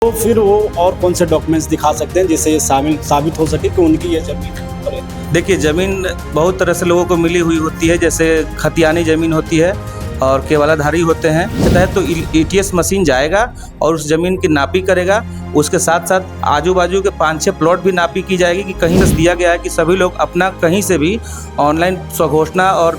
तो फिर वो और कौन से डॉक्यूमेंट्स दिखा सकते हैं जिससे ये साबित हो सके कि उनकी ये जमीन है? देखिए, ज़मीन बहुत तरह से लोगों को मिली हुई होती है, जैसे खतियानी ज़मीन होती है और केवलाधारी होते हैं। के तहत तो ईटीएस मशीन जाएगा और उस ज़मीन की नापी करेगा। उसके साथ साथ आजू बाजू के 5-6 प्लॉट भी नापी की जाएगी कि कहीं से दिया गया है कि सभी लोग अपना कहीं से भी ऑनलाइन स्वघोषणा और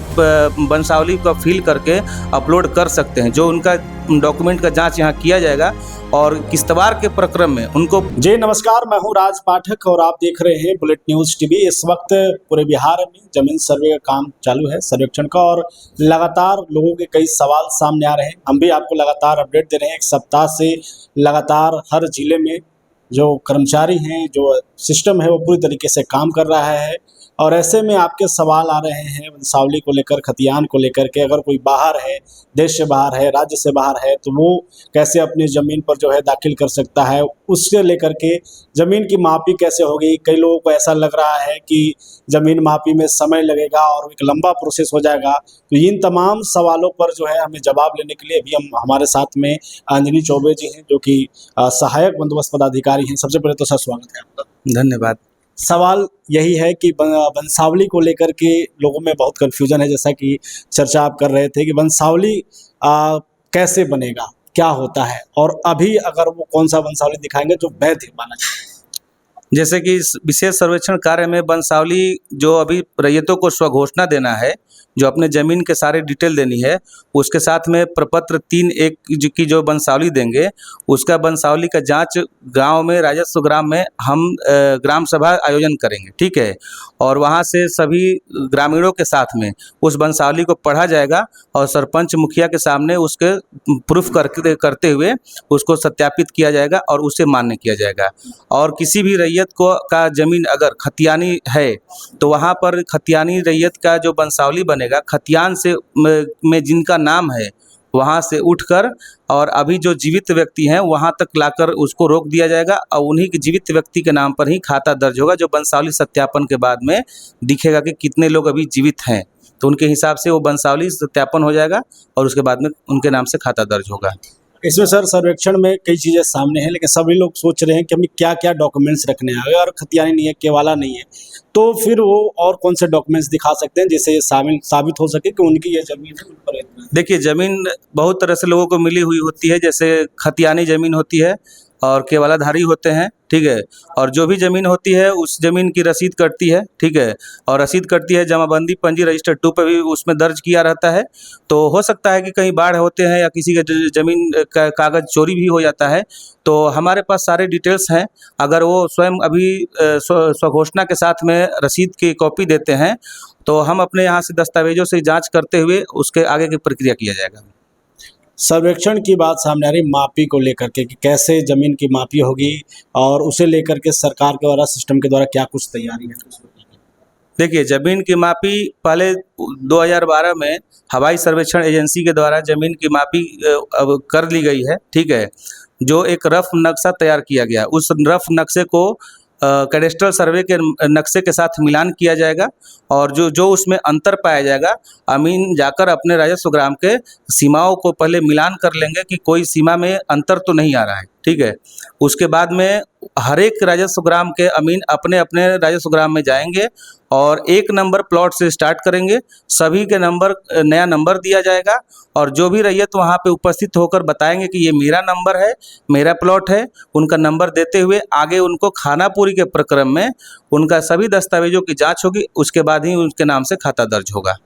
वंशावली का फिल करके अपलोड कर सकते हैं। जो उनका डॉक्यूमेंट का जांच यहाँ किया जाएगा और किश्तवाड़ के प्रक्रम में उनको। जी नमस्कार, मैं हूं राज पाठक और आप देख रहे हैं बुलेट न्यूज़ टीवी। इस वक्त पूरे बिहार में जमीन सर्वे का काम चालू है, सर्वेक्षण का, और लगातार लोगों के कई सवाल सामने आ रहे हैं। हम भी आपको लगातार अपडेट दे रहे हैं। एक सप्ताह से लगातार हर जिले में जो कर्मचारी हैं, जो सिस्टम है, वो पूरी तरीके से काम कर रहा है। और ऐसे में आपके सवाल आ रहे हैं वंशावली को लेकर, खतियान को लेकर के। अगर कोई बाहर है, देश से बाहर है, राज्य से बाहर है, तो वो कैसे अपनी ज़मीन पर जो है दाखिल कर सकता है, उससे लेकर के ज़मीन की मापी कैसे होगी। कई लोगों को ऐसा लग रहा है कि ज़मीन मापी में समय लगेगा और एक लंबा प्रोसेस हो जाएगा। तो इन तमाम सवालों पर जो है हमें जवाब लेने के लिए अभी हमारे साथ में अंजनी चौबे जी हैं, जो कि सहायक बंदोबस्त पदाधिकारी हैं। सबसे पहले तो सर स्वागत है आपका। धन्यवाद। सवाल यही है कि वंशावली को लेकर के लोगों में बहुत कन्फ्यूजन है। जैसा कि चर्चा आप कर रहे थे कि वंशावली कैसे बनेगा, क्या होता है, और अभी अगर वो कौन सा वंशावली दिखाएंगे जो वैध माना जाए। जैसे कि इस विशेष सर्वेक्षण कार्य में वंशावली जो अभी रैयतों को स्वघोषणा देना है, जो अपने ज़मीन के सारे डिटेल देनी है, उसके साथ में प्रपत्र 3(1) की जो वंशावली देंगे, उसका वंशावली का जांच गांव में, राजस्व ग्राम में हम ग्राम सभा आयोजन करेंगे, ठीक है। और वहां से सभी ग्रामीणों के साथ में उस वंशावली को पढ़ा जाएगा और सरपंच मुखिया के सामने उसके प्रूफ करते हुए उसको सत्यापित किया जाएगा और उसे मान्य किया जाएगा। और किसी भी रैयत का ज़मीन अगर खतियानी है तो वहाँ पर खतियानी रैयत का जो वंशावली बनेगा, खतियान से में जिनका नाम है वहाँ से उठकर और अभी जो जीवित व्यक्ति हैं वहाँ तक लाकर उसको रोक दिया जाएगा और उन्हीं के जीवित व्यक्ति के नाम पर ही खाता दर्ज होगा, जो वंशावली सत्यापन के बाद में दिखेगा कि कितने लोग अभी जीवित हैं। तो उनके हिसाब से वो वंशावली सत्यापन हो जाएगा और उसके बाद में उनके नाम से खाता दर्ज होगा। इसमें सर सर्वेक्षण में कई चीज़ें सामने हैं, लेकिन सभी लोग सोच रहे हैं कि हमें क्या क्या डॉक्यूमेंट्स रखने हैं। अगर खतियानी नहीं है, केवाला नहीं है, तो फिर वो और कौन से डॉक्यूमेंट्स दिखा सकते हैं जिससे ये साबित हो सके कि उनकी ये ज़मीन है, उन पर है। देखिए, ज़मीन बहुत तरह से लोगों को मिली हुई होती है, जैसे खतियानी ज़मीन होती है और केवलाधारी होते हैं, ठीक है। और जो भी ज़मीन होती है उस ज़मीन की रसीद कटती है, ठीक है। और रसीद कटती है, जमाबंदी पंजी रजिस्टर 2 पे भी उसमें दर्ज किया रहता है। तो हो सकता है कि कहीं बाढ़ होते हैं या किसी के ज़मीन का कागज़ चोरी भी हो जाता है, तो हमारे पास सारे डिटेल्स हैं। अगर वो स्वयं अभी स्वघोषणा के साथ में रसीद की कॉपी देते हैं तो हम अपने यहाँ से दस्तावेजों से जाँच करते हुए उसके आगे की प्रक्रिया किया जाएगा। सर्वेक्षण की बात सामने आ रही मापी को लेकर के कि कैसे ज़मीन की मापी होगी, और उसे लेकर के सरकार के द्वारा, सिस्टम के द्वारा क्या कुछ तैयारी है। देखिए, ज़मीन की मापी पहले 2012 में हवाई सर्वेक्षण एजेंसी के द्वारा ज़मीन की मापी अब कर ली गई है, ठीक है। जो एक रफ नक्शा तैयार किया गया, उस रफ नक्शे को कैडेस्ट्रल सर्वे के नक्शे के साथ मिलान किया जाएगा और जो उसमें अंतर पाया जाएगा, अमीन जाकर अपने राजस्व ग्राम के सीमाओं को पहले मिलान कर लेंगे कि कोई सीमा में अंतर तो नहीं आ रहा है, ठीक है। उसके बाद में हर एक राजस्व ग्राम के अमीन अपने अपने राजस्व ग्राम में जाएंगे और 1 नंबर प्लॉट से स्टार्ट करेंगे। सभी के नया नंबर दिया जाएगा और जो भी रैयत वहाँ पे उपस्थित होकर बताएंगे कि ये मेरा नंबर है, मेरा प्लॉट है, उनका नंबर देते हुए आगे उनको खानापुरी के प्रक्रम में उनका सभी दस्तावेजों की जांच होगी। उसके बाद ही उनके नाम से खाता दर्ज होगा।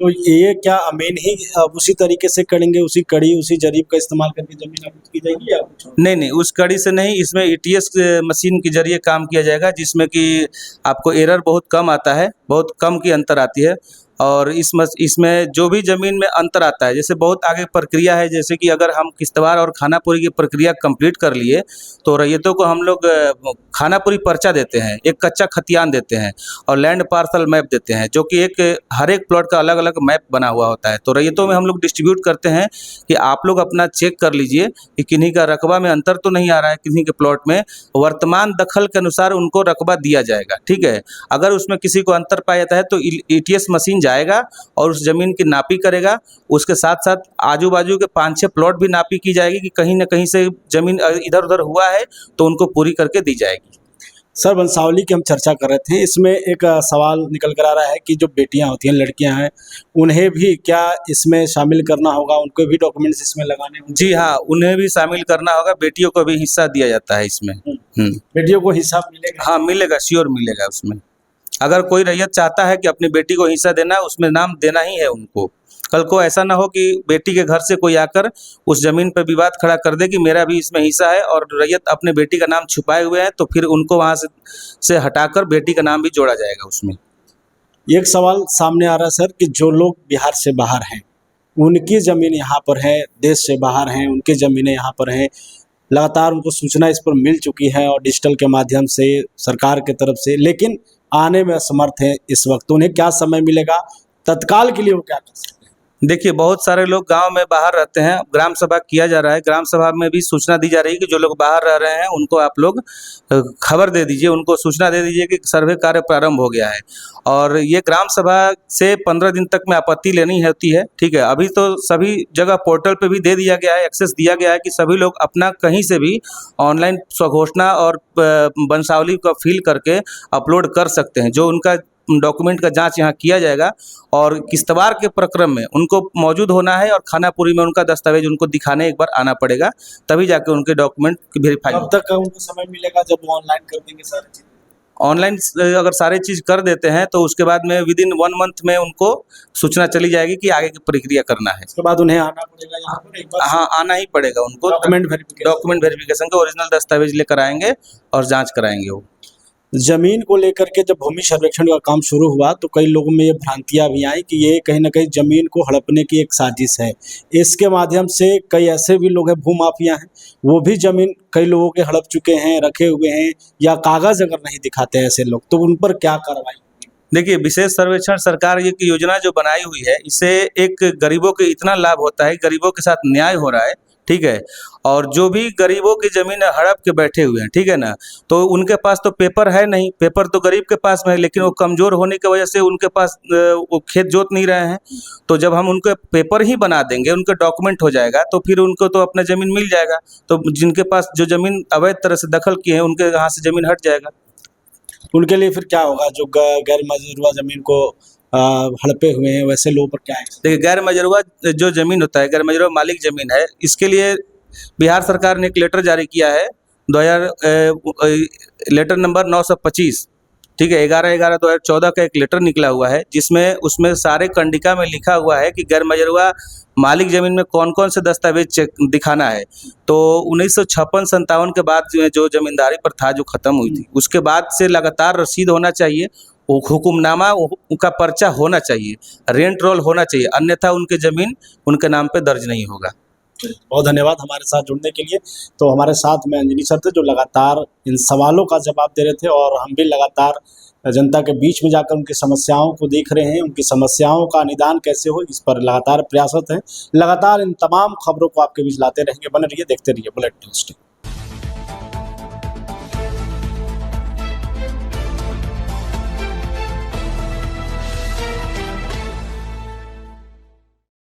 तो ये क्या अमीन ही उसी तरीके से करेंगे, उसी कड़ी, उसी जरीब का इस्तेमाल करके ज़मीन आपकी की जाएगी या कुछ? नहीं, उस कड़ी से नहीं, इसमें ईटीएस मशीन के जरिए काम किया जाएगा, जिसमें कि आपको एरर बहुत कम आता है, बहुत कम की अंतर आती है। और इसमें जो भी ज़मीन में अंतर आता है, जैसे बहुत आगे प्रक्रिया है, जैसे कि अगर हम किश्तवाड़ और खानापुरी की प्रक्रिया कंप्लीट कर लिए तो रैयतों को हम लोग खानापुरी पर्चा देते हैं, एक कच्चा खतियान देते हैं और लैंड पार्सल मैप देते हैं, जो कि हर एक प्लॉट का अलग अलग मैप बना हुआ होता है। तो रैयतों में हम लोग डिस्ट्रीब्यूट करते हैं कि आप लोग अपना चेक कर लीजिए कि किन्हीं का रकबा में अंतर तो नहीं आ रहा है, किन्हीं के प्लॉट में वर्तमान दखल के अनुसार उनको रकबा दिया जाएगा, ठीक है। अगर उसमें किसी को अंतर पाया जाता है तो ईटीएस मशीन जाएगा और उस ज़मीन की नापी करेगा। उसके साथ-साथ आजू-बाजू के 5-6 प्लॉट भी नापी की जाएगी कि कहीं न कहीं से ज़मीन इधर-उधर हुआ है तो उनको पूरी करके दी जाएगी। सर, वंशावली की हम चर्चा कर रहे थे, इसमें एक सवाल निकल कर आ रहा है कि जो बेटियां होती हैं, लड़कियां हैं, उन्हें भी क्या इसमें शामिल करना होगा? उनको भी डॉक्यूमेंट्स इसमें लगाने होंगे? जी हाँ, उन्हें भी शामिल करना होगा, बेटियों को भी हिस्सा दिया जाता है इसमें। बेटियों को हिस्सा मिलेगा? हाँ, मिलेगा, श्योर मिलेगा उसमें। अगर कोई रैयत चाहता है कि अपनी बेटी को हिस्सा देना है, उसमें नाम देना ही है उनको। कल को ऐसा ना हो कि बेटी के घर से कोई आकर उस ज़मीन पे विवाद खड़ा कर दे कि मेरा भी इसमें हिस्सा है और रैयत अपने बेटी का नाम छुपाए हुए है, तो फिर उनको वहाँ से हटाकर बेटी का नाम भी जोड़ा जाएगा उसमें। एक सवाल सामने आ रहा है सर कि जो लोग बिहार से बाहर हैं, उनकी ज़मीन यहाँ पर है, देश से बाहर हैं, उनकी ज़मीनें यहाँ पर हैं, लगातार उनको सूचना इस पर मिल चुकी है और डिजिटल के माध्यम से, सरकार की तरफ से, लेकिन आने में असमर्थ हैं इस वक्त। उन्हें क्या समय मिलेगा? तत्काल के लिए वो क्या कर सकते हैं? देखिए, बहुत सारे लोग गाँव में बाहर रहते हैं, ग्राम सभा किया जा रहा है, ग्राम सभा में भी सूचना दी जा रही है कि जो लोग बाहर रह रहे हैं उनको आप लोग खबर दे दीजिए, उनको सूचना दे दीजिए कि सर्वे कार्य प्रारंभ हो गया है। और ये ग्राम सभा से 15 दिन तक में आपत्ति लेनी होती है, ठीक है। अभी तो सभी जगह पोर्टल पे भी दे दिया गया है, एक्सेस दिया गया है कि सभी लोग अपना कहीं से भी ऑनलाइन स्वघोषणा और वंशावली को फिल करके अपलोड कर सकते हैं। जो उनका डॉक्यूमेंट का जांच यहाँ किया जाएगा और किश्तवाड़ के प्रक्रम में उनको मौजूद होना है और खानापुरी में उनका दस्तावेज उनको दिखाने एक बार आना पड़ेगा, तभी जाके उनके डॉक्यूमेंट वेरीफाई कब तक उनको समय मिलेगा जब वो ऑनलाइन कर देंगे सारी चीज़? ऑनलाइन अगर सारी चीज़ कर देते हैं तो उसके बाद में विदिन 1 मंथ में उनको सूचना चली जाएगी कि आगे की प्रक्रिया करना है। उसके बाद उन्हें आना पड़ेगा यहाँ पर एक बार? हाँ, आना ही पड़ेगा उनको। डॉक्यूमेंट वेरिफिकेशन के ओरिजिनल दस्तावेज लेकर आएंगे और जाँच कराएंगे वो। जमीन को लेकर के जब भूमि सर्वेक्षण का काम शुरू हुआ तो कई लोगों में ये भ्रांतियां भी आई कि ये कहीं ना कहीं जमीन को हड़पने की एक साजिश है। इसके माध्यम से कई ऐसे भी लोग हैं, भूमाफिया हैं, वो भी जमीन कई लोगों के हड़प चुके हैं, रखे हुए हैं, या कागज अगर नहीं दिखाते हैं ऐसे लोग तो उन पर क्या कार्रवाई? देखिए, विशेष सर्वेक्षण सरकार ये की योजना जो बनाई हुई है, इससे एक गरीबों के इतना लाभ होता है, गरीबों के साथ न्याय हो रहा है, ठीक है। और जो भी गरीबों की ज़मीन हड़प के बैठे हुए हैं, ठीक है ना, तो उनके पास तो पेपर है नहीं, पेपर तो गरीब के पास में है, लेकिन वो कमज़ोर होने की वजह से उनके पास वो खेत जोत नहीं रहे हैं। तो जब हम उनके पेपर ही बना देंगे, उनके डॉक्यूमेंट हो जाएगा, तो फिर उनको तो अपना ज़मीन मिल जाएगा। तो जिनके पास जो ज़मीन अवैध तरह से दखल किए हैं, उनके यहाँ से ज़मीन हट जाएगा। उनके लिए फिर क्या होगा जो गैर मजरूआ जमीन को हड़पे हुए हैं, वैसे लोगों पर क्या है? देखिए, गैर मजरूआ जो ज़मीन होता है, गैर मजरूआ मालिक ज़मीन है, इसके लिए बिहार सरकार ने एक लेटर जारी किया है, लेटर नंबर 925, ठीक है, 11/11/2014 का एक लेटर निकला हुआ है, जिसमें उसमें सारे कंडिका में लिखा हुआ है कि गैर मजरूआ मालिक ज़मीन में कौन-कौन से दस्तावेज दिखाना है। तो 1956-57 के बाद जो ज़मींदारी प्रथा जो ख़त्म हुई थी, उसके बाद से लगातार रसीद होना चाहिए, हुकुमनामा उनका पर्चा होना चाहिए, रेंट रोल होना चाहिए, अन्यथा उनके ज़मीन उनके नाम पे दर्ज नहीं होगा। बहुत धन्यवाद हमारे साथ जुड़ने के लिए। तो हमारे साथ में अंजनी सर थे जो लगातार इन सवालों का जवाब दे रहे थे और हम भी लगातार जनता के बीच में जाकर उनकी समस्याओं को देख रहे हैं, उनकी समस्याओं का निदान कैसे हो इस पर लगातार प्रयासरत हैं। लगातार इन तमाम खबरों को आपके बीच लाते रहेंगे। बने रहिए, देखते रहिए बुलेटिन न्यूज़।